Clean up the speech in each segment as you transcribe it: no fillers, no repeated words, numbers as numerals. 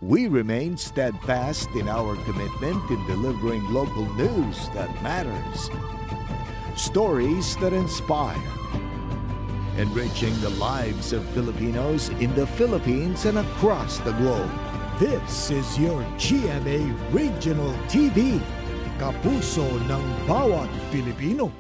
We remain steadfast in our commitment in delivering local news that matters. Stories that inspire. Enriching the lives of Filipinos in the Philippines and across the globe. This is your GMA Regional TV, kapuso ng bawat Pilipino.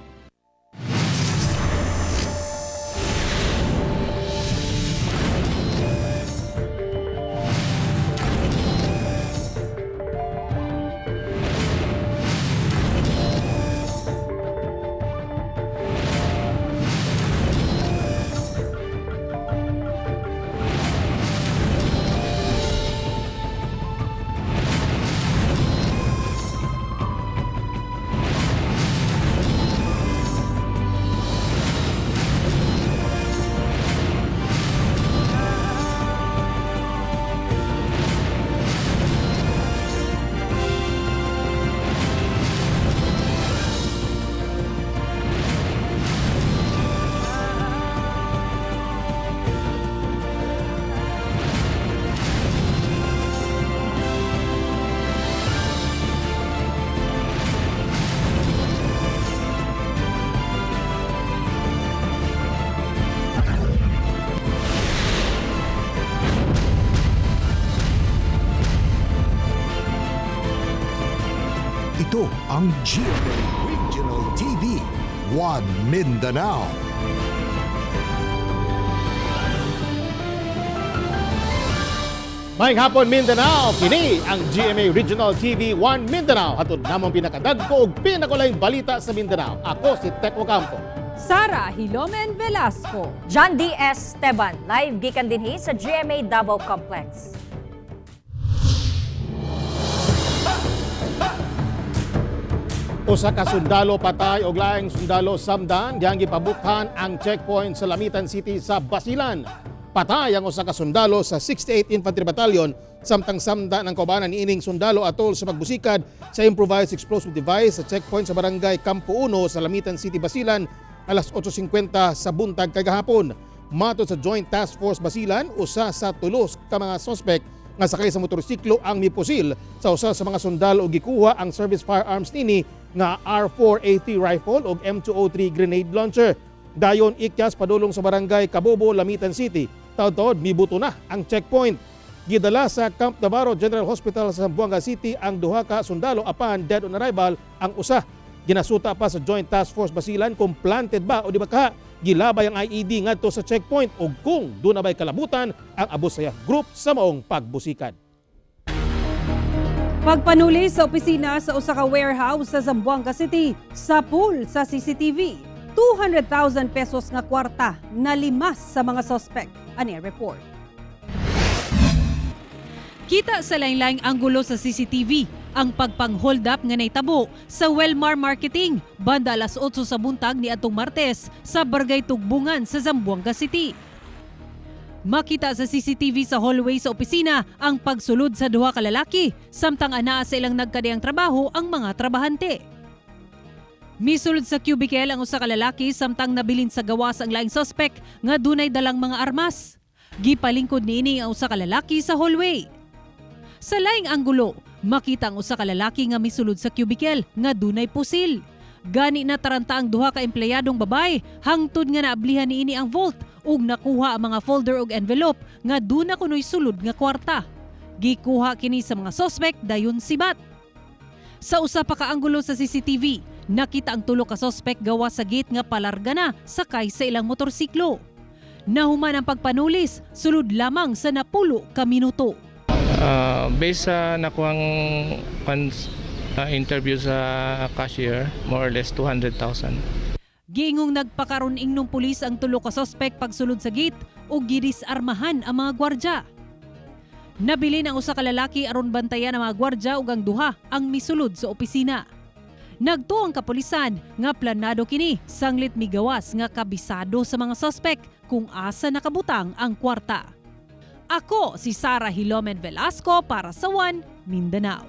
Ito ang GMA Regional TV, One Mindanao. Maayong hapon Mindanao, kini ang GMA Regional TV 1 Mindanao. Hatod namang pinakadagko ug pinakulaing balita sa Mindanao. Ako si Tek Ocampo. Sara Hilomen Velasco. John D. Esteban, live gikan dinhi sa GMA Davao Complex. Usa ka sundalo patay og laing sundalo samdan diyang gipabukhan ang checkpoint sa Lamitan City sa Basilan. Patay ang usa ka sundalo sa 68 Infantry Battalion samtang samdan ang kaubanan niining sundalo atol sa pagbusikad sa improvised explosive device sa checkpoint sa barangay Campo 1 sa Lamitan City, Basilan alas 8:50 sa buntag kagahapon. Matod sa Joint Task Force Basilan, usa sa tulos ka mga suspect nga sakay sa motorsiklo ang mipusil sa usa sa mga sundalo ug gikuha ang service firearms nini nga R4A3 rifle ug M203 grenade launcher. Dayon ikyas padulong sa barangay Cabobo, Lamitan City. Taod-taod mibuto na ang checkpoint. Gidala sa Camp Navarro General Hospital sa Zamboanga City ang duha ka sundalo apan dead on arrival ang usa. Ginasuta pa sa Joint Task Force Basilan kung planted ba o di ba ka gilabay ang IED ngadto sa checkpoint o kung doon na ba'y kalabutan ang Abusaya Group sa maong pagbusikan. Pagpanuli sa opisina sa usa ka warehouse sa Zamboanga City, sa pool sa CCTV, 200,000 pesos nga kwarta na limas sa mga suspect. Ani report. Kita sa lain-laing anggulo sa CCTV ang pagpang-hold up nga naitabo sa Wellmar Marketing banda alas 8 sa buntag ni atong Martes sa Barangay Tugbungan sa Zamboanga City. Makita sa CCTV sa hallway sa opisina ang pagsulod sa duha ka lalaki samtang anaa sa ilang nagkadiyang trabaho ang mga trabahante. Misulod sa cubicle ang usa ka lalaki samtang nabilin sa gawas ang laing suspect nga dunay dalang mga armas. Gipalingkod niini ang usa ka lalaki sa hallway. Sa laing anggulo, makita ang usa ka lalaki nga misulod sa cubicle nga dunay pusil. Gani na taranta ang duha ka empleyadong babay hangtod nga naablihan niini ang vault ug nakuha ang mga folder ug envelope nga duna kunoy sulod nga kwarta. Gikuha kini sa mga suspect dayon sibat. Sa usa pa ka anggulo sa CCTV, nakita ang tulo ka suspect gawa sa gate nga palarga na sakay sa ilang motorsiklo. Nahuman ang pagpanulis, sulod lamang sa napulo ka minuto. Based sa nakuhang interview sa cashier, more or less 200,000. Giingong nagpakaron ingnong pulis ang tulo ka suspect pagsulod sa gate ug gidisarmahan ang mga gwardya. Nabilin ang usa ka lalaki aron bantayan ang mga gwardya ug ang duha ang misulod sa opisina. Nagtuo ang kapulisan nga planado kini sanglit migawas nga kabisado sa mga suspect kung asa nakabutang ang kwarta. Ako si Sara Hilomen Velasco para sa One Mindanao.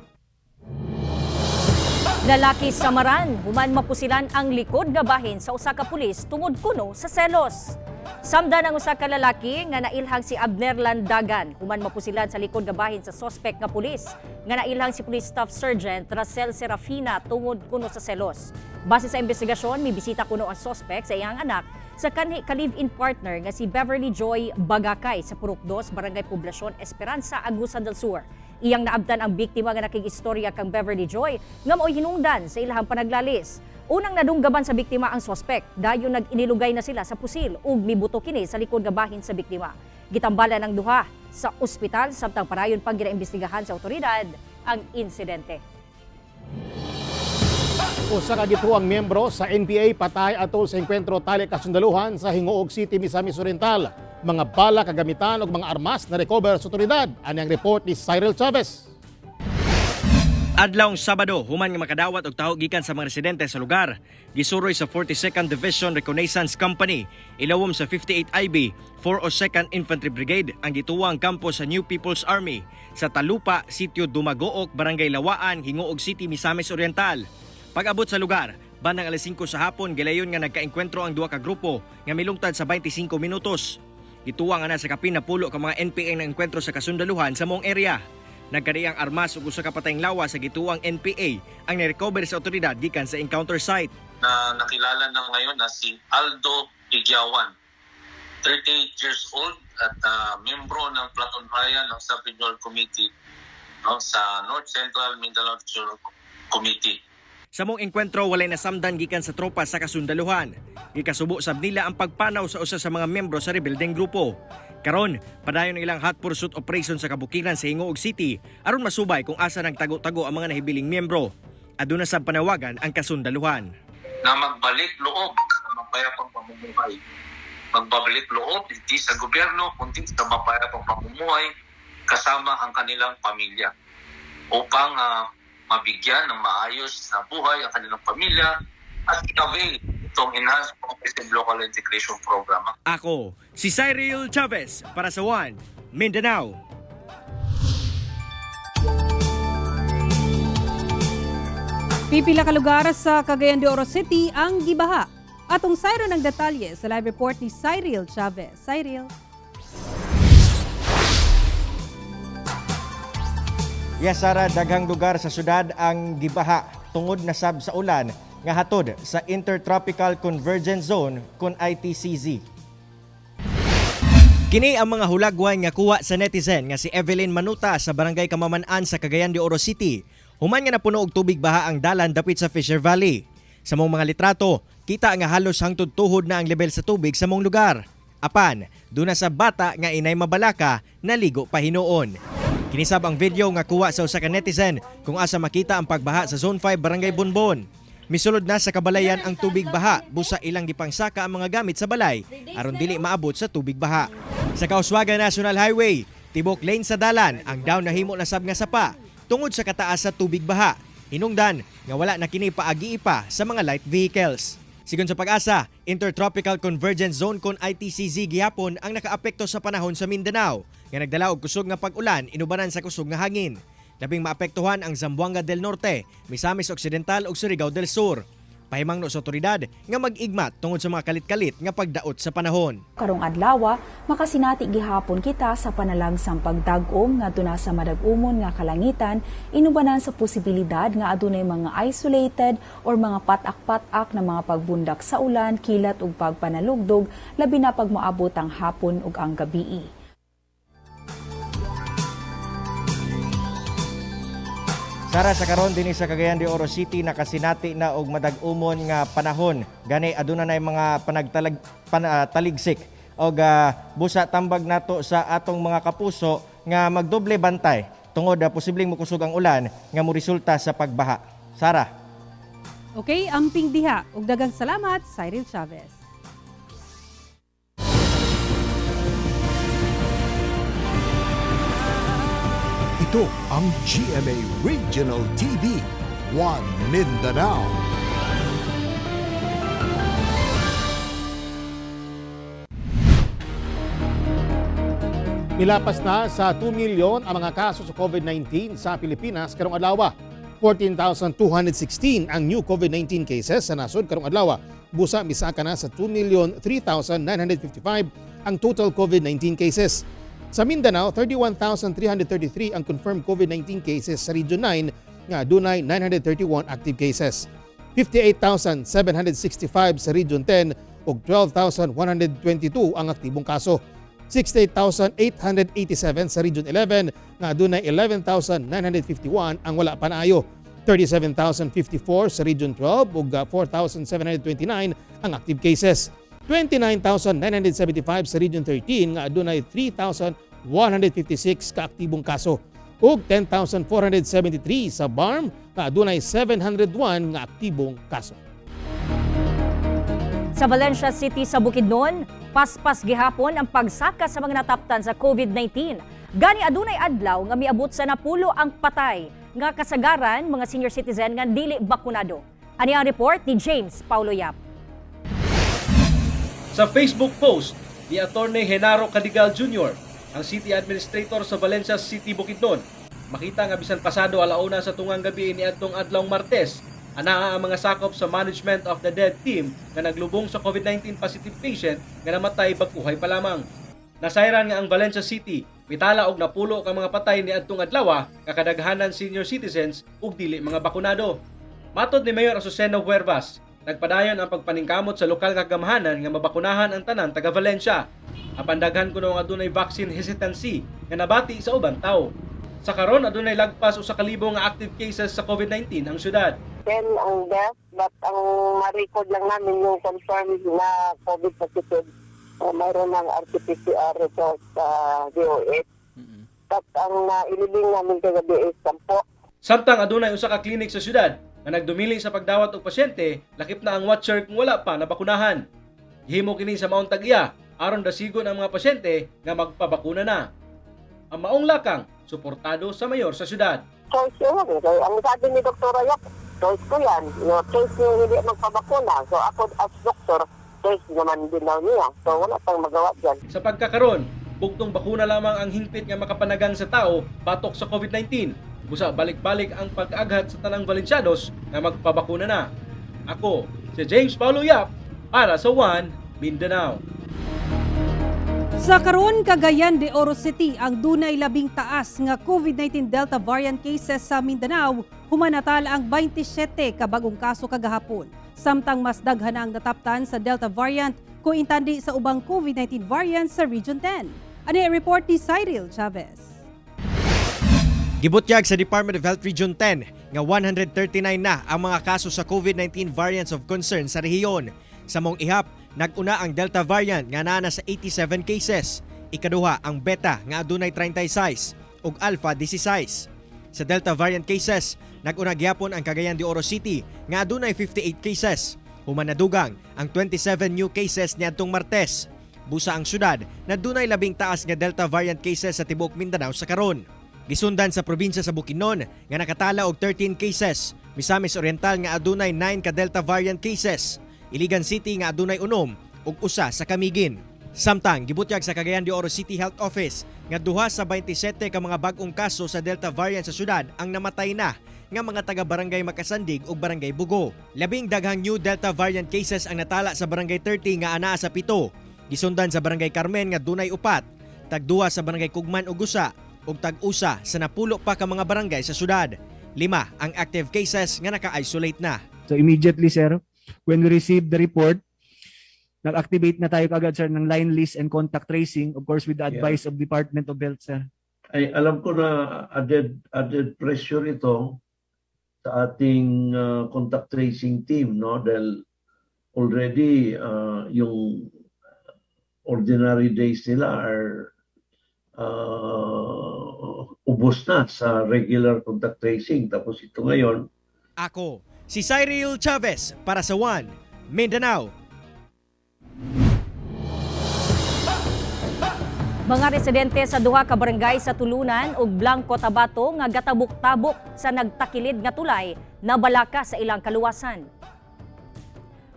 Lalaki sa Maran, human mapusilan ang likod nga bahin sa usa ka pulis tungod kuno sa selos. Samda ng usa ka lalaki nga nailhang si Abner Landagan, human mapusilan sa likod nga bahin sa sospek nga pulis. Nga nailhang si Police Staff Sergeant Racel Serafina tungod kuno sa selos. Base sa investigasyon, may bisita kuno ang sospek sa iyang anak sa kanhi ka-live-in partner nga si Beverly Joy Bagakay sa Purok 2, Barangay Poblacion, Esperanza, Agusan del Sur. Iyang naabdan ang biktima nga nakig-istorya kang Beverly Joy nga mao'y hinungdan sa ilahang panaglalis. Unang nadunggaban sa biktima ang sospek, dayon nag-inilugay na sila sa pusil ug mibuto kini sa likod nga bahin sa biktima. Gitambala ng duha sa ospital samtang parayon pang ginaimbestigahan sa otoridad ang insidente. Usa ka gituang miyembro sa NPA patay atol sa engkwentro tali kasundaluhan sa Hingoog City, Misamis Oriental. Mga bala, kagamitan ug mga armas na recover sa otoridad. Ani ang report ni Cyril Chavez. Adlawng Sabado, human nga makadawat og taho gikan sa mga residente sa lugar. Gisuroy sa 42nd Division Reconnaissance Company, ilawom sa 58 IB, 402nd Infantry Brigade ang gituwang kampo sa New People's Army sa Talupa, Sitio Dumagook, Barangay Lawaan, Hingoog City, Misamis Oriental. Pag-abot sa lugar, bandang alas 5 sa hapon, gilayon nga nagkaengkwentro ang duha ka grupo nga milungtad sa 25 minutos. Gituwang ana sa kapin na pulo ka mga NPA na engkwentro sa kasundaluhan sa mong area. Nagkariang armas ug usa ka patayng lawas sa gituwang NPA ang nirecover sa otoridad gikan sa encounter site. Na nakilala na ngayon na si Aldo Igyawan, 38 years old at membro ng Platoon Bayan ng Sub-Regional Committee sa North Central Mindanao Regional Committee. Sa mong engkwentro walay nasamdan gikan sa tropa sa kasundaluhan. Gikasubo sab nila ang pagpanaw sa usa sa mga miyembro sa rebeldeng grupo. Karon, padayon ang ilang hot pursuit operation sa kabukiran sa Hingoog City aron masubay kung asa nagtago-tago ang mga nahibiling miyembro. Aduna sab panawagan ang kasundaluhan Na magbalik loob sa mapayapang pamumuhay. Magbabalik loob hindi sa gobyerno kundi sa mapayapang pamumuhay kasama ang kanilang pamilya upang mabigyan ng maayos na buhay ang kanilang pamilya at i-avail itong Enhanced Comprehensive Local Integration Program. Ako, si Cyril Chavez para sa One Mindanao. Pipila ka lugar sa Cagayan de Oro City ang gibaha. Atong sayro ng detalye sa live report ni Cyril Chavez. Cyril. Yes, Sara, daghang lugar sa syudad ang gibaha tungod na sab sa ulan nga hatod sa Intertropical Convergence Zone kun ITCZ. Kini ang mga hulagwan nga kuha sa netizen nga si Evelyn Manuta sa Barangay Kamaman-an sa Cagayan de Oro City. Human nga napuno og tubig baha ang dalan dapit sa Fisher Valley. Sa mong mga litrato, kita nga halos hangtod tuhod na ang level sa tubig sa mong lugar. Apan, duna sa bata nga inay mabalaka, naligo pa hinuon. Kinisab ang video nga kuha sa usa ka netizen kung asa makita ang pagbaha sa Zone 5 Barangay Bonbon. Misulod na sa kabalayan ang tubig baha, busa ilang gipangsaka ang mga gamit sa balay aron dili maabot sa tubig baha. Sa Kauswagan National Highway, tibok lane sa dalan ang daw nahimo na sab nga sapa tungod sa kataas sa tubig baha. Hinungdan nga wala na kini paagi pa sa mga light vehicles. Sigon sa Pag-asa, Intertropical Convergence Zone kon ITCZ gihapon ang nakaapekto sa panahon sa Mindanao nga nagdala og kusog nga pag-ulan inubanan sa kusog nga hangin. Labing maapektuhan ang Zamboanga del Norte, Misamis Occidental ug Surigao del Sur. Pahimangno sa otoridad nga mag-igmat tungod sa mga kalit-kalit nga pagdaot sa panahon. Karong adlaw, makasinati gihapon kita sa panalangsang pagdag-om ngadto na sa madag-umon nga kalangitan, inubanan sa posibilidad nga adunay mga isolated or mga patak-patak na mga pagbundak sa ulan, kilat ug pagpanalugdog labi na pag moabot ang hapon ug ang gabii. Sara, sa karon dinhi sa Cagayan de Oro City nakasinati na og madag-umon nga panahon. Gani aduna nay mga taligsik og busa tambag nato sa atong mga kapuso nga magdoble bantay tungod posibleng mokusog ang ulan nga moresulta sa pagbaha. Sara. Okay, amping diha ug daghang salamat Cyril Chavez. Ito ang GMA Regional TV, One Mindanao. Milapas na sa 2 milyon ang mga kaso sa COVID-19 sa Pilipinas karong adlaw. 14,216 ang new COVID-19 cases sa nasod karong adlaw. Busa misaka na sa 2,003,955 ang total COVID-19 cases. Sa Mindanao, 31,333 ang confirmed COVID-19 cases sa Region 9 nga dunay 931 active cases. 58,765 sa Region 10 ug 12,122 ang aktibong kaso. 68,887 sa Region 11 nga dunay 11,951 ang wala panayo. 37,054 sa Region 12 ug 4,729 ang active cases. 29,975 sa Region 13 nga adunay 3,156 ka aktibong kaso ug 10,473 sa BARM nga adunay 701 nga aktibong kaso. Sa Valencia City sa Bukidnon, paspas gihapon ang pagsaka sa mga nataptan sa COVID-19. Gani adunay adlaw nga miabot sa napulo ang patay nga kasagaran mga senior citizen nga dili bakunado. Ani ang report ni James Paulo Yap. Sa Facebook post ni Attorney Genaro Cadigal Jr., ang City Administrator sa Valencia City, Bukidnon, makita nga bisan pasado alauna sa tungang gabi ni adtong adlawng Martes, anaa ang mga sakop sa Management of the Dead team nga naglubong sa COVID-19 positive patient nga namatay bagkuhay pa lamang. Nasayran nga ang Valencia City, pitala og napulo ka mga patay ni adtong adlaw nga kadaghanan senior citizens ug dili mga bakunado. Matod ni Mayor Azucena Huervas, nagpadayon ang pagpaningkamot sa lokal nga gamhanan nga mabakunahan ang tanan taga Valencia. Apan daghan kuno nga adunay vaccine hesitancy nga nabati sa ubang tawo. Sa karon adunay lagpas usa ka libo nga active cases sa COVID-19 ang syudad. 10 ang death, but ang ma-record lang namin yung confirmed na COVID positive. Mayroon ng RT-PCR result sa DOH. At ang ilibing namin kagabi is 10. Samtang adunay usa ka klinik sa syudad nga nagdumili sa pagdawat og pasyente, lakip na ang watcher kung wala pa nabakunahan. Gihimo kini sa maong tag-iya aron dasigon ang mga pasyente nga magpabakuna na. Ang maong lakang suportado sa mayor sa syudad. Choice yun. Ang sabi ni Dr. Ayok, choice ko yan. Choice yung hindi magpabakuna. So ako as doktor, choice naman din daw niya. So wala pang magawa dyan. Sa pagkakaroon, bugtong bakuna lamang ang hingpit nga makapanagang sa tao batok sa COVID-19. Busa balik-balik ang pag-aghat sa tanang Valencianos na magpabakuna na. Ako, si James Paulo Yap, para sa One Mindanao. Sa karon Cagayan de Oro City ang dunay labing taas nga COVID-19 Delta variant cases sa Mindanao, humanatal ang 27 ka bagong kaso kagahapon. Samtang mas daghan ang nataptan sa Delta variant kung intandi sa ubang COVID-19 variants sa Region 10. Ano ang report ni Cyril Chavez? Gibutyag sa Department of Health Region 10 nga 139 na ang mga kaso sa COVID-19 variants of concern sa rehiyon. Sa mong ihap, nag-una ang Delta variant nga naa sa 87 cases. Ikaduha ang Beta nga adunay 36 ug Alpha 16. Sa Delta variant cases, nag-una gyapon ang Cagayan de Oro City nga adunay 58 cases. Humanadugang ang 27 new cases niadtong Martes. Busa ang syudad na dunay labing taas nga Delta variant cases sa tibuok Mindanao sa karon. Gisundan sa probinsya sa Bukidnon nga nakatala og 13 cases. Misamis Oriental nga adunay 9 ka Delta variant cases. Iligan City nga adunay 6 ug usa sa Camiguin. Samtang gibutyag sa Cagayan de Oro City Health Office nga duha sa 27 ka mga bag-ong kaso sa Delta variant sa syudad ang namatay na nga mga taga Barangay Makasandig ug Barangay Bugo. Labing daghang new Delta variant cases ang natala sa Barangay 30 nga anaa sa 7. Gisundan sa Barangay Carmen nga dunay 4, tagduha sa Barangay Kugman ug usa ug tag-usa sa napulo pa ka mga barangay sa syudad. 5 ang active cases nga naka-isolate na. So immediately sir, when we received the report, nag-activate na tayo kagad sir ng line list and contact tracing, of course with the advice of Department of Health sir. Ay alam ko na added pressure ito sa ating contact tracing team, no, dahil already yung ordinary days nila are ubos na sa regular contact tracing. Tapos ito ngayon. Ako, si Cyril Chavez para sa One Mindanao. Mga residente sa duha ka barangay sa Tulunan ug Blanco Tabato nga gatabok-tabok sa nagtakilid nga tulay nabalaka sa ilang kaluwasan.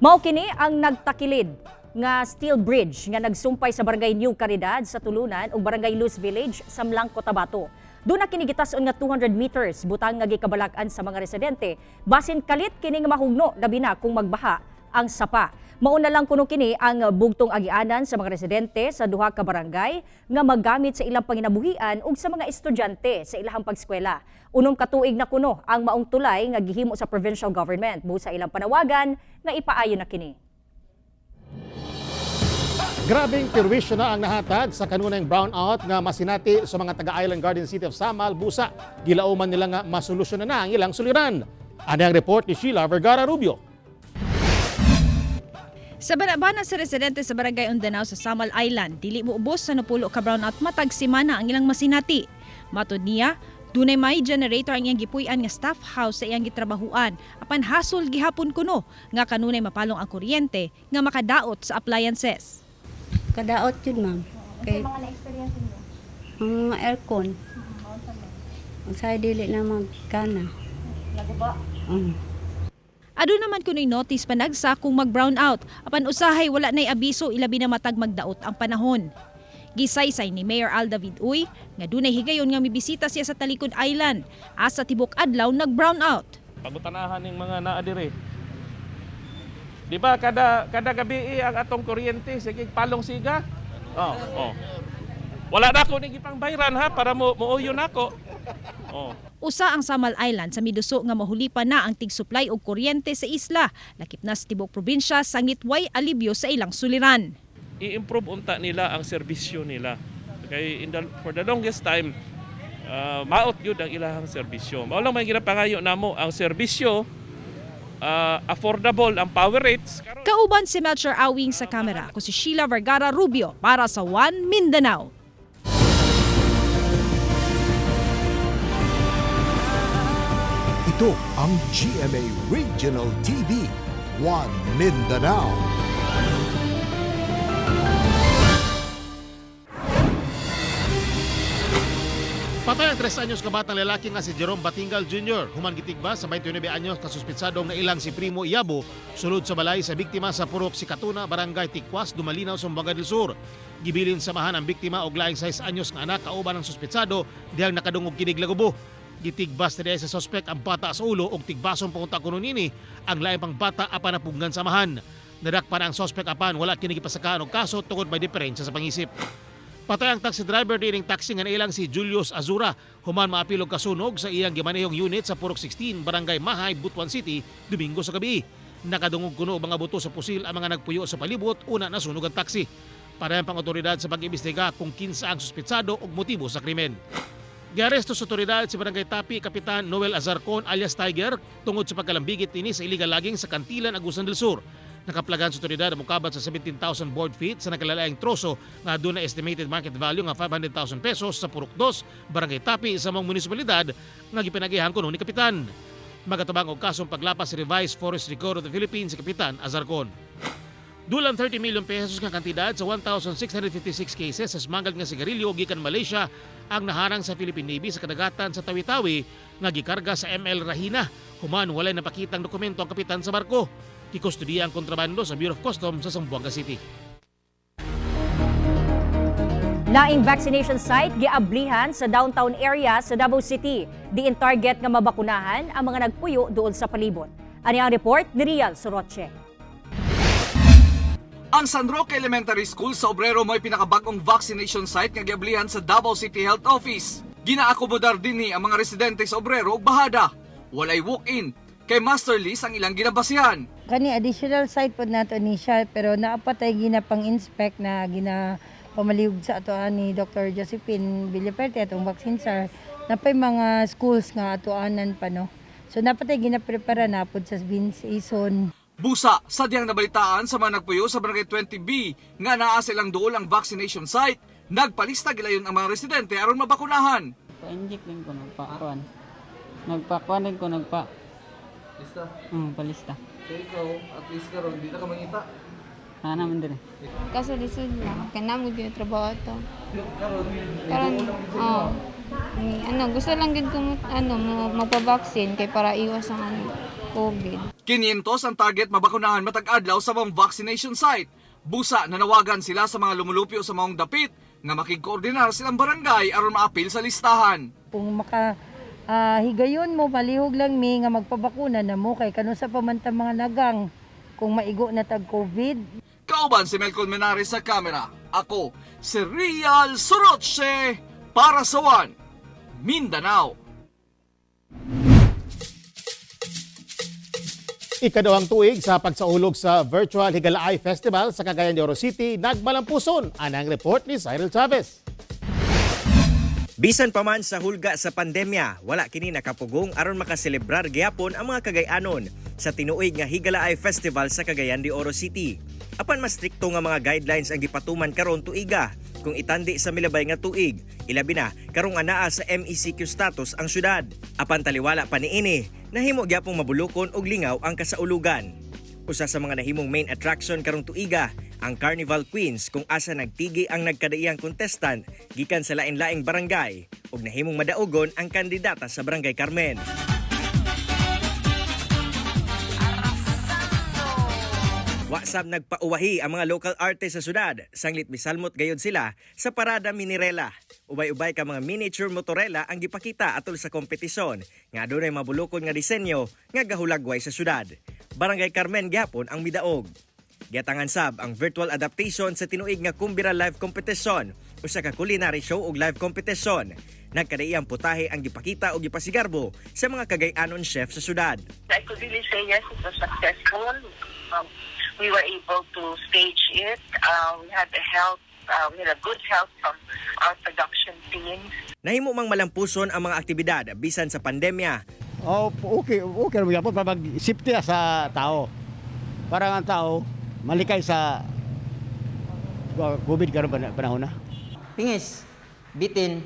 Mao kini ang nagtakilid nga steel bridge nga nagsumpay sa barangay New Caridad sa Tulunan ug barangay Luz Village sa Blanco Tabato. Doon na kinigitason nga 200 meters butang nga gikabalakan sa mga residente basin kalit kini nga mahugno labi na kung magbaha ang sapa. Mauna lang kuno kini ang bugtong agianan sa mga residente sa duha ka barangay nga maggamit sa ilang panginabuhian ug sa mga estudyante sa ilahang pagskwela. Unom ka tuig na kuno ang maong tulay nga gihimo sa provincial government busa ilang panawagan nga ipaayo na kini. Grabing perwisyo na ang nahatag sa kanunayang brownout nga masinati sa mga taga-Island Garden City of Samal, busa. Gilauman nila nga masolusyon na ang ilang suliran. Ano ang report ni Sheila Vergara Rubio? Sa banabana sa residente sa Barangay Undanao sa Samal Island, dili mo ubos sa napulo ka brownout matag simana ang ilang masinati. Matod niya, dunay may generator ang iyang gipuy-an nga staff house sa iyang gitrabahuan. Apan hasol gihapon kuno nga kanunay mapalong ang kuryente nga makadaot sa appliances. Kadaot yun, ma'am. Kay mga na-experience mo? Ang mga aircon. Ang sa'yo dili na magkana. Naguba? Ado naman kuno'y notice panagsa kung mag-brown out. Apan usahay wala na'y abiso ilabi na matag magdaot ang panahon. Gisaysay ni Mayor Al David Uy nga dunay higayon nga mibisita siya sa Talikod Island. Asa tibok adlaw nag-brown out. Pagutanahan ng mga naadiri. Di ba kada gabi ang atong kuryente sige palong siga? Oh. Wala na ako ning ipang bayran ha para muuyo nako. Oh. Usa ang Samal Island sa miduso nga mahulipan na ang tig-supply og kuryente sa isla. Lakip na sa tibok probinsya sangit way alibyo sa ilang suliran. I-improve unta nila ang serbisyo nila. Kay for the longest time maot gyud ang ilahang serbisyo. Mao lang may ginapangayo namo ang serbisyo affordable ang power rates. Kauban si Melcher Awing sa kamera. Ako si Sheila Vergara Rubio para sa One Mindanao. Ito ang GMA Regional TV, One Mindanao. Patay ang 3 anyos kabatang lalaki nga si Jerome Batingal Jr. Human gitigba sa 29 anyos kasuspitsadong na ilang si Primo Iyabo sulod sa balay sa biktima sa Purok Sikatuna, Barangay Tikwas, Dumalinaw, Sumbaga del Sur. Gibilin samahan ang biktima og laing 6 anyos nga anak kauban ng suspitsado dihang nakadungog kinig lagubo. Gitigbas na sa sospek ang bata sa ulo og tigbasong punta kuno nini ang laing pang bata apan napugnan samahan. Nadakpan ang sospek apan wala kini gipasakaan og kaso tungod may diferensya sa pangisip. Patay ang taxi driver dining taxi nga nailang si Julius Azura human maapilog kasunog sa iyang gimanehong unit sa Purok 16, Barangay Mahay, Butuan City, Domingo sa gabi. Nakadungog kuno mga buto sa pusil ang mga nagpuyo sa palibot una na sunog ang taxi. Parehang pang otoridad sa pag-imbestiga kung kinsa ang suspitsado ug motibo sa krimen. Giaresto sa otoridad si Barangay Tapi Kapitan Noel Azarcon alias Tiger tungod sa pagkalambigit nini sa illegal logging sa Kantilan, Agusan del Sur. Nakaplagan sa otoridad ang mukabat sa 17,000 board feet sa nakalalaing troso nga doon na estimated market value nga 500,000 pesos sa Purok 2, Barangay Tapi sa mga munisipalidad nga gipinagihan kuno ni Kapitan. Magatabang og kasong paglapas sa Revised Forestry Code of the Philippines si Kapitan Azarcon. Dulang 30 million pesos nga kantidad sa 1,656 cases sa smuggled nga sigarilyo gikan Malaysia ang naharang sa Philippine Navy sa kadagatan sa Tawi-Tawi nga gikarga sa ML Rahina. Human walay napakitang dokumento ang kapitan sa barko. Gikustudiya ang kontrabando sa Bureau of Customs sa Zamboanga City. Laing vaccination site giablihan sa downtown area sa Davao City. Diin target nga mabakunahan ang mga nagpuyo doon sa palibot. Ani ang report ni Rial Soroche. Ang San Roque Elementary School sa Obrero may pinakabagong vaccination site nga giablihan sa Davao City Health Office. Ginaakomodar dinhi ang mga residente sa Obrero ug bahada. Walay walk-in kay master list ang ilang ginabasihan. Kani additional site pod nato ni siya pero naapatay ginapang-inspect na ginapamaliog sa atoan ni Dr. Josephine Villaperte atong vaccine sir. Napay mga schools nga atoanan pa no. So napatay ginaprepara na pod sa bin season. Busa, sadyang nabalitaan sa mga nagpuyo sa Barangay 20B nga naa silang dool ang vaccination site, nagpalista gilayon ang mga residente aron mabakunahan. Pa-inject din ko nagpa-aron. Nagpa-kuan din ko Lista? Palista. So ikaw, at least karon di na ka mangita. Naman din. Kaso lisod lang, kanamo gyud trabaho to. Karon, gusto lang gid ko magpa-vaccine kay para iwas ang COVID. 500 ang target mabakunahan matag adlaw sa mga vaccination site. Busa nanawagan sila sa mga lumulupyo sa maong dapit nga makig-koordinar silang barangay aron maapil sa listahan. Kung higayon mo palihog lang mi nga magpabakuna na mo kay kanu sa pamantang mga nagang kung maigo na tag COVID. Kauban si Melcon Menares sa kamera. Ako, si Real Soroche para sa One Mindanao. Ikadawang tuig sa pagsaulog sa Virtual Higalaay Festival sa Cagayan de Oro City, nagmalampuson. Anang report ni Cyril Chavez. Bisan pa man sa hulga sa pandemya, wala kini nakapugong aron makaselebrar gyapon ang mga Cagayanon sa tinuig nga Higalaay Festival sa Cagayan de Oro City. Apan mas strikto nga mga guidelines ang gipatuman karon tuiga kung itandi sa milabay nga tuig, ilabi na karong anaa sa MECQ status ang syudad. Apan taliwala pa niini, nahimo gyapong mabulokon og lingaw ang kasaulugan. Usa sa mga nahimong main attraction karong tuiga, ang Carnival Queens kung asa nagtigi ang nagkadaiyang contestant gikan sa lain-laing barangay ug nahimong madaugon ang kandidata sa Barangay Carmen. Wasab nagpauwahi ang mga local artists sa syudad, sanglit misalmot gayud sila sa Parada Minirela. Ubay-ubay ka mga miniature motorela ang gipakita atol sa kompetisyon nga adunay mabulokon nga disenyo nga gahulagway sa syudad. Barangay Carmen gyapon ang midaog. Giatangan sab ang virtual adaptation sa tinuig nga Kumbira Live Competition, usa ka culinary show ug live competition. Nagkadaiyang putahe ang gipakita ug gipasigarbo sa mga Cagayanon chef sa syudad. I could really say yes, it was successful. We were able to stage it. We had we had a good help from our production teams. Nahimo mang malampuson ang mga aktibidad bisan sa pandemya. Okay ra gyapon para mag-safety sa tao. Para ang tao malikay sa COVID karon panahon na. Pingis, bitin.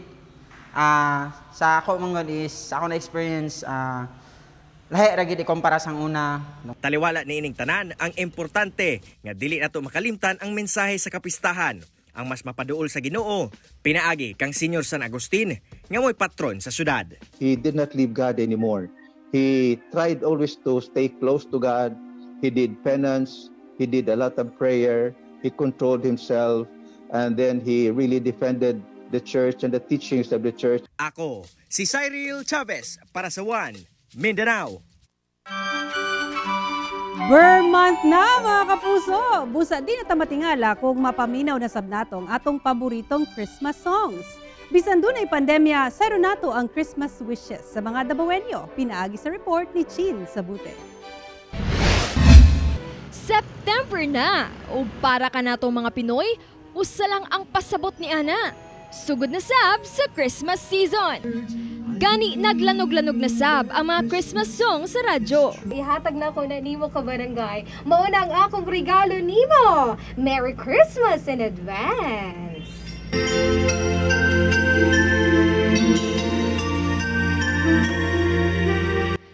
Sa ako mong is ako na experience lahi ra gid ikumpara sang una. Taliwala niining tanan ang importante nga dili nato makalimtan ang mensahe sa kapistahan. Ang mas mapaduol sa Ginoo, pinaagi kang Senior San Agustin nga mo'y patron sa syudad. He did not leave God anymore. He tried always to stay close to God. He did penance. He did a lot of prayer. He controlled himself. And then he really defended the church and the teachings of the church. Ako, si Cyril Chavez para sa One Mindanao. Burr month na mga kapuso! Busa din na tamatingala kung mapaminaw na sabnatong atong paboritong Christmas songs. Bisan doon ay pandemya, sayro nato ang Christmas wishes sa mga Dabawenyo. Pinaagi sa report ni Chin Sabute. September na! O para ka natong mga Pinoy, usa lang ang pasabot ni Ana. Sugod na sab sa Christmas season. Gani naglanog-lanog na sab ang mga Christmas song sa radyo. Ihatag na ko na nimo ka barangay. Mauna ang akong regalo nimo. Merry Christmas in advance.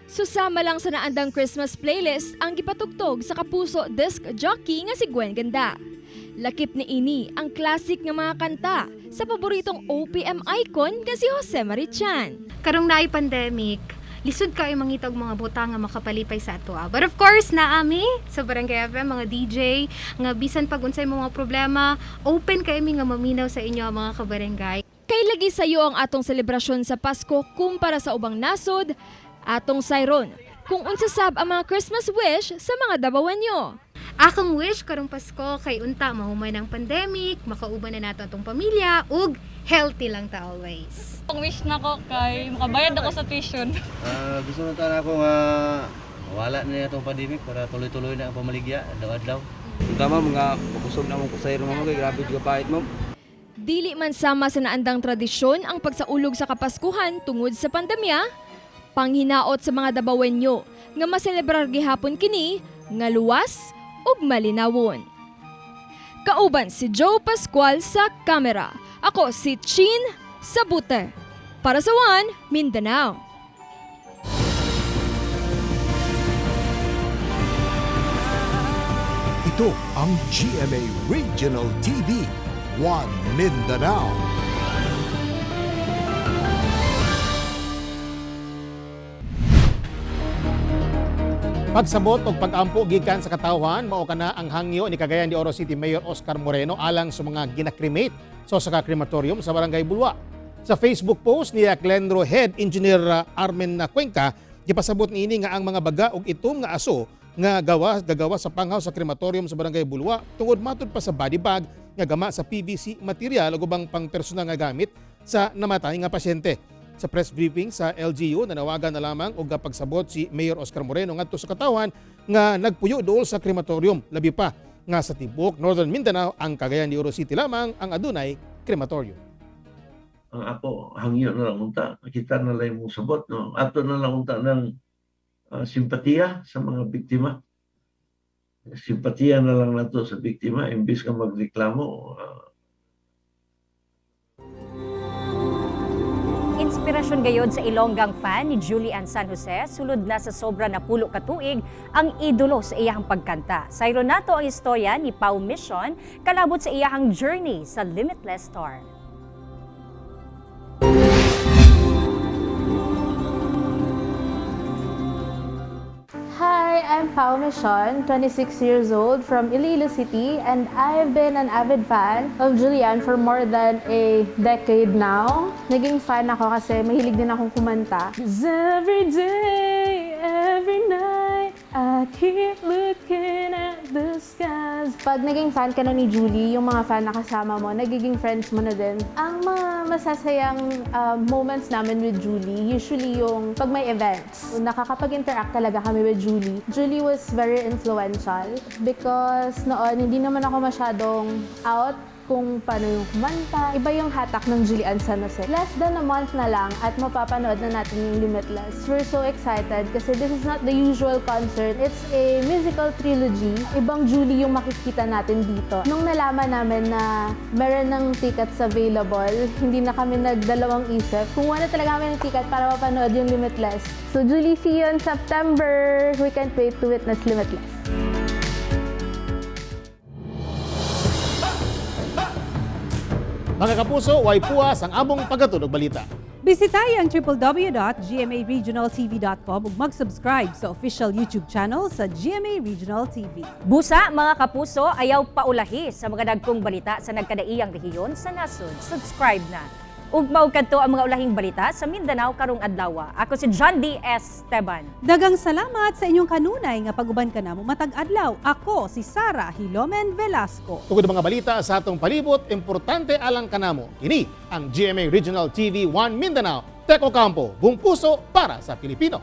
Susama lang sa naandang Christmas playlist ang gipatugtog sa kapuso disc jockey nga si Gwen Ganda. Lakip ni ini ang classic nga mga kanta sa paboritong OPM icon nga si Jose Marichan. Karong naay pandemic, lisod kayo mangitag mga butang nga makapalipay sa ato. But of course, naami sa Barangay FM, mga DJ, nga bisan pag unsay mga problema, open kayo nga maminaw sa inyo mga kabarangay. Kay lagi sayo ang atong selebrasyon sa Pasko kumpara sa ubang nasod, atong sayron kung unsa sab ang mga Christmas wish sa mga Dabawenyo. Akong wish karong Pasko kay unta mahumay ng pandemic, makauban na nato atong pamilya, ug healthy lang ta always. Ang wish na ko kay makabayad ako sa tuition. Gusto na tayo ako nga wala na itong pandemic para tuloy-tuloy na ang pamaligya, adlaw-adlaw. Tama mga pagusog na mong kusayro mga kay grabe juga pahit mo. Dili man sama sa naandang tradisyon ang pagsaulog sa Kapaskuhan tungod sa pandemya, panghinaot sa mga Dabawenyo nga maselebrar gihapon kini nga luwas ug malinawon. Kauban si Joe Pascual sa kamera. Ako si Chin Sabute. Para sa One Mindanao. Ito ang GMA Regional TV, One Mindanao. Pagsabot o pag-ampo gikan sa katawhan, mao kana ang hangyo ni Cagayan de Oro City Mayor Oscar Moreno alang sa mga ginakremate sa crematorium sa Barangay Bulwa. Sa Facebook post ni Clenro Head Engineer Armen Cuenca, gipasabot niini nga ang mga baga ug itom nga aso nga gagawa sa panghaw sa krematorium sa Barangay Bulwa tungod matud pa sa body bag nga gama sa PVC material ug ubang pang personal nga gamit sa namatay nga pasyente. Sa press briefing sa LGU, nanawagan na lamang og pagsabot si Mayor Oscar Moreno ngadto sa katawan nga nagpuyo duol sa krematorium, labi pa nga sa tibuok Northern Mindanao ang Cagayan de Oro City lamang ang adunay krematorium. Ang ako hangyo na lang unta, kita na lang mo sabot, no? Ato na lang unta ng simpatiya sa mga biktima. Simpatiya na lang nato sa biktima imbis ka magreklamo. Inspirasyon gayod sa Ilonggang fan ni Julian San Jose, sulod na sa sobra na pulo ka tuig ang idolo sa iyahang pagkanta. Sayro nato ang istorya ni Pau Mission kalabot sa iyahang journey sa Limitless Star. Hi, I'm Pau Mission, 26 years old from Iloilo City, and I've been an avid fan of Julian for more than a decade now. Naging fan ako kasi mahilig din akong kumanta. 'Cause every day, every night, I keep looking at the skies. Pag naging fan ka na ni Julie, yung mga fan na kasama mo, nagiging friends mo na din. Ang mga masasayang moments namin with Julie, usually yung pag may events. Nakakapag-interact talaga kami with Julie. Julie was very influential because noon hindi naman ako masyadong out kung paano yung kumanta. Iba yung hatak ng Julian San Jose. Less than a month na lang at mapapanood na natin yung Limitless. We're so excited kasi this is not the usual concert. It's a musical trilogy. Ibang Julie yung makikita natin dito. Nung nalaman namin na meron ng tickets available, hindi na kami nagdalawang isip. Kumuha na talaga kami ng ticket para mapanood yung Limitless. So Julie, see you in September. We can't wait to witness Limitless. Mga kapuso, way puwas ang among pagkatunog balita. Bisitahin ang www.gmaregionaltv.com ug mag-subscribe sa official YouTube channel sa GMA Regional TV. Busa, mga kapuso, ayaw paulahi sa mga dagkong balita sa nagkadaiyang rehiyon sa nasod. Subscribe na. Ug mao kadto ang mga ulahing balita sa Mindanao karong adlaw. Ako si John D. Esteban. Dagang salamat sa inyong kanunay nga pag-uban kanamo matag adlaw. Ako si Sara Hilomen Velasco. Tungod mga balita sa atong palibot, importante alang kanamo. Kini ang GMA Regional TV 1 Mindanao. Teko Campo, buong puso para sa Pilipino.